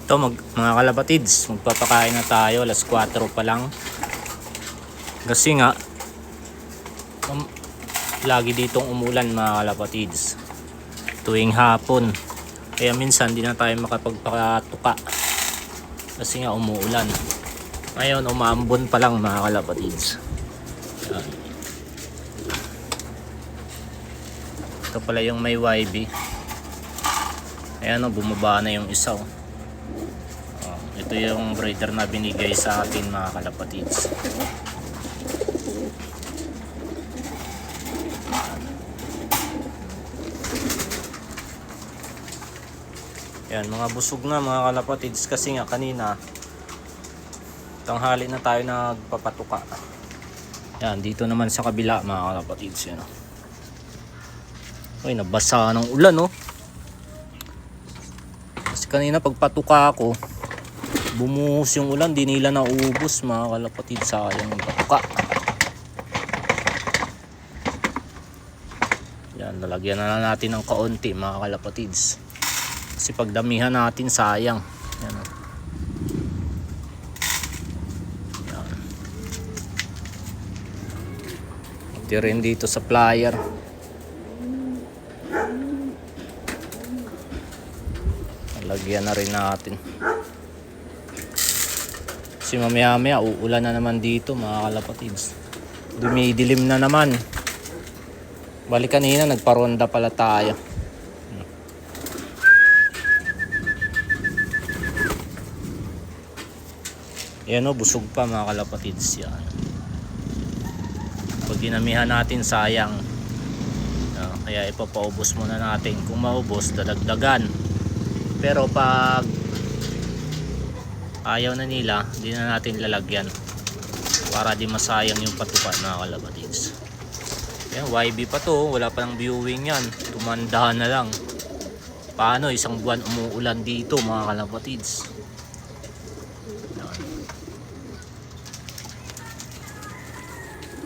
Ito mga kalapatids, magpapakain na tayo, alas 4 pa lang. Kasi nga lagi ditong umulan mga kalapatids tuwing hapon. Kaya minsan di na tayo makapagpakatuka kasi nga umuulan. Ngayon umaambon pa lang mga kalapatids. Yan. Ito pala yung may YB. Ayan o, bumaba na yung isa o. Ito yung breeder na binigay sa atin mga kalapatids. Yan, mga busog na mga kalapatids kasi nga kanina tanghali na tayo nagpapatuka. Yan, dito naman sa kabila mga kalapatids. Yan o. Uy, nabasa ng ulan o. Kasi kanina pagpatuka ako, bumuhos yung ulan, di nila naubos mga kalapatids, sayang yung patuka. Yan, lalagyan na lang natin ng kaunti mga kalapatids. Kasi pagdamihan natin sayang. Yan. Yan. Ito rin dito sa plier. Lagyan na rin natin. Kasi mamaya uulan na naman dito mga kalapatids. Dumidilim na naman. Balik kanina nagparonda pala tayo. Yan o, busog pa mga kalapatids. Yan. Pag dinamihan natin sayang. Kaya ipapaubos muna natin. Kung maubos, dadagdagan. Pero pag ayaw na nila, hindi na natin lalagyan para di masayang yung patuka mga kalapatids. Yan, YB pa to, wala pa ng viewing yan, tumandahan na lang. Paano isang buwan umuulan dito mga kalapatids.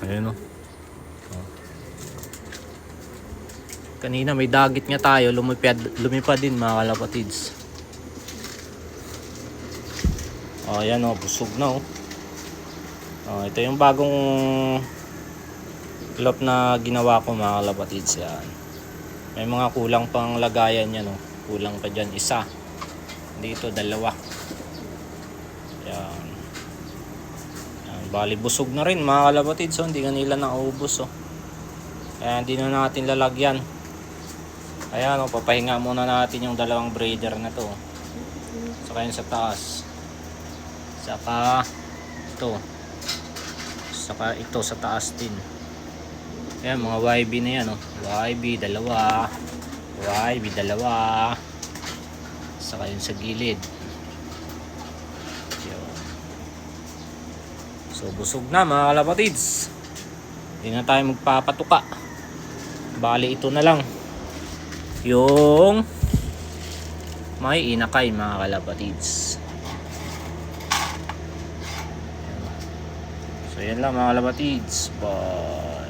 Ayun o. Kanina may dagit nga tayo, lumipad din mga kalapatids. Ayan o, busog na o. Ito yung bagong loop na ginawa ko mga kalapatids. Yan. May mga kulang pang lagayan yan o. Kulang pa dyan isa. Dito dalawa. Yan. Yan. Bali busog na rin mga kalapatids. So, hindi nga nila naubos o. Kaya hindi na natin lalagyan. Ayan o, papahinga muna natin yung dalawang breeder na to. Saka yun sa taas. Saka ito. Saka ito sa taas din. Ayan, mga YB na yan o. YB dalawa. YB dalawa. Saka yun sa gilid. So busog na mga kalapatids. Hindi na tayo magpapatuka. Bali ito na lang yung may inakay mga kalapatids. So yan lang mga kalapatids. Bye.